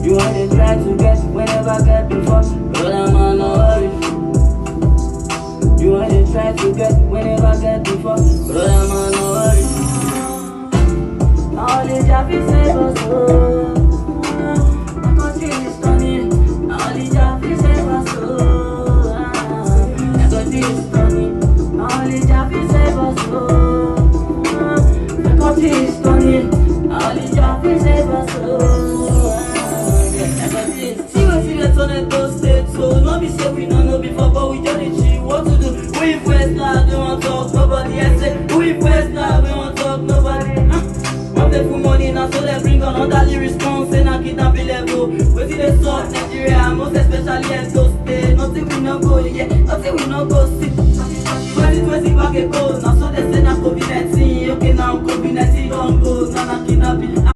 You wanna try to get whenever I get before, but I'm on no worry. You wanna try to get whenever I get before, but I'm on no worry. Knowledge of his neighbors, my country is stunning. Knowledge of his neighbors, my country is stunning. Knowledge of his neighbors, my country is stunning. Knowledge of his neighbors, so no be say we no know before, but we just cheat. What to do? We first now, we won't talk nobody. I say we first now, we won't talk nobody. One day for money now, so they bring on another response. Say now kidnapping level. We see the sort Nigeria, most especially at those states. Nothing we no go, yeah, nothing we no go see.